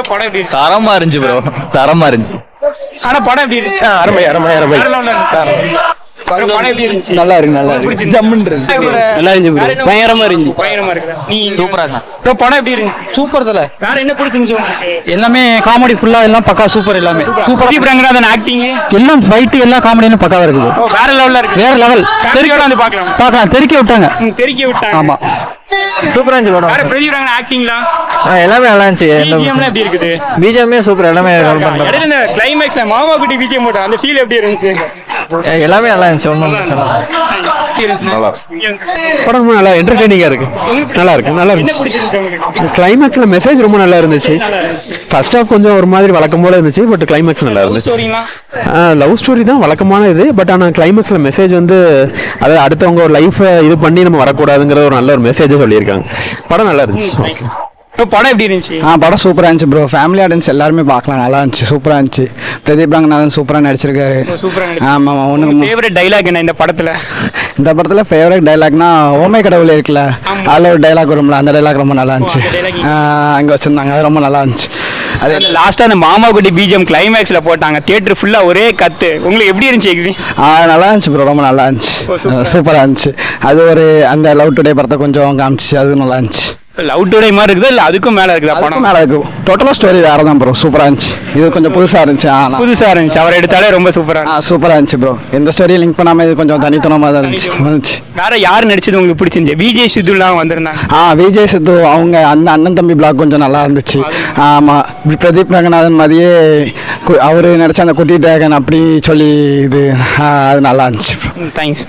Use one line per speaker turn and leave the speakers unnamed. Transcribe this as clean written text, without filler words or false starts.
Bro படம் எப்படி இருக்கு?
தரமா இருந்துச்சு ப்ரோ, தரமா இருந்துச்சு.
ஆனா படம் எப்படி இருக்கு?
அருமை அருமை அருமை.
வேற level ல இருந்துச்சு. bro, படம் எப்படி இருந்துச்சு?
நல்லா இருக்கு நல்லா இருக்கு. ஜம்முன்னு இருக்கு. நல்லா இருந்துச்சு ப்ரோ. பயங்கரமா இருந்துச்சு.
பயங்கரமா இருக்கு. நீ
சூப்பரா இருந்தா
ப்ரோ படம் எப்படி இருக்கு?
சூப்பர் தல.
வேற என்ன பிடிச்சிருந்துச்சு உங்களுக்கு?
எல்லாமே காமெடி ஃபுல்லா எல்லாம் பக்கா சூப்பர் எல்லாமே.
பிரதீப் ரங்கநாதன் ஆக்டிங்
எல்லாம் ஃபைட் எல்லாம் காமெடியும் பக்காவா இருக்குது.
வேற லெவல்ல இருக்கு.
வேற லெவல்.
தெரிக்கோட வந்து பார்க்கலாம்.
பார்க்கலாம் தெறிக்க விட்டாங்க.
தெரிக்க விட்டாங்க.
ஆமா. சூப்பரா இருந்துச்சு படம்.
வேற பிரதீப் ரங்கநாதன் ஆக்டிங்லாம்
எல்லாமே நல்லா இருந்துச்சு.
பிஜிஎம்லாம் எப்படி இருக்குது?
பிஜிஎம்மே சூப்பர் எல்லாமே ரோல் பண்றாங்க.
இடையில இந்த கிளைமேக்ஸ்ல மாமா குட்டி பிஜிஎம் போட்ட அந்த ஃபீல் எப்படி இருந்துச்சு?
எல்லாமே நல்லா இருந்துச்சு. ஒண்ணும்
படம் ரொம்ப நல்லா என்டர்டெய்னிங்கா இருக்கு. நல்லா இருக்கு நல்லா
என்ன
இருந்துச்சு.
பிடிச்சிருந்துச்சு உங்களுக்கு?
கிளைமேக்ஸ்ல மெசேஜ் ரொம்ப நல்லா இருந்துச்சு.
நல்லா இருந்துச்சு.
ஃபர்ஸ்ட் ஹாஃப் கொஞ்சம் ஒரு மாதிரி வழக்கம் போல இருந்துச்சு. பட் கிளைமேக்ஸ் நல்லா இருந்துச்சு.
ஸ்டோரிலாம்
லவ் ஸ்டோரி தான் வழக்கமான இது. பட் ஆனால் கிளைமேக்ஸ்ல மெசேஜ் வந்து அதாவது அடுத்தவங்க ஒரு லைஃபை இது பண்ணி நம்ம வரக்கூடாதுங்கிற ஒரு நல்ல ஒரு மெசேஜை சொல்லியிருக்காங்க. படம் நல்லா இருந்துச்சு.
படம் எப்படி இருந்துச்சு?
படம் சூப்பரா இருந்துச்சு ப்ரோ. ஃபேமிலி ஆடியன்ஸ் எல்லாருமே பார்க்கலாம். நல்லா இருந்துச்சு. சூப்பரா இருந்துச்சு. பிரதீப் ரங்கநாதன் சூப்பரா நடிச்சிருக்காரு.
சூப்பரா
ஆமா ஆமா. ஒண்ணுக்கு
ஃபேவரட் டைலாக் என்ன இந்த படத்துல?
இந்த படத்துல ஃபேவரட் டைலாக்னா ஓமை கடவுள் இருக்குல்ல, அதுல ஒரு டைலாக் வரும்ல, அந்த டைலாக் ரொம்ப நல்லா இருந்துச்சு.
அந்த dialogue
அங்க வச்சிருந்தாங்க, அது ரொம்ப நல்லா இருந்துச்சு.
அது லாஸ்டா அந்த மாமா குட்டி பிஜிஎம் கிளைமேக்ஸ்ல போட்டாங்க. தியேட்டர் ஃபுல்லா ஒரே கத்து. உங்களுக்கு எப்படி இருந்துச்சு?
நல்லா இருந்துச்சு ப்ரோ. ரொம்ப நல்லா இருந்துச்சு. சூப்பரா இருந்துச்சு. அது ஒரு அந்த லவ் டுடே படத்தை கொஞ்சம் காமிச்சு, அது நல்லா இருந்துச்சு.
லவ் டுடே மாதிரி இருக்குதா இல்ல அதுக்கும் மேல இருக்குதா படம்?
மேல இருக்கு. டோட்டலா ஸ்டோரி வேற தான் ப்ரோ. சூப்பரா இருந்துச்சு. இது கொஞ்சம் புதுசா இருந்துச்சு.
புதுசா இருந்துச்சு. அவர் எடுத்தாலே ரொம்ப சூப்பரா
சூப்பரா இருந்துச்சு ப்ரோ. எந்த ஸ்டோரியும் லிங்க் பண்ணாம இது கொஞ்சம் தனித்தனமா தான் இருந்துச்சு.
வேற யார் நடிச்சது உங்களுக்கு பிடிச்சிருந்துச்சு? விஜய் சித்துலாம் வந்திருந்தாங்க.
விஜய் சித்து அவங்க அந்த அண்ணன் தம்பி பிளாக் கொஞ்சம் நல்லா இருந்துச்சு. ஆமா. பிரதீப் ரங்கநாதன் மாதிரியே அவரு நடிச்ச அந்த குட்டி டிராகன் அப்படி சொல்லி இது அது நல்லா இருந்துச்சு.
தேங்க்ஸ்.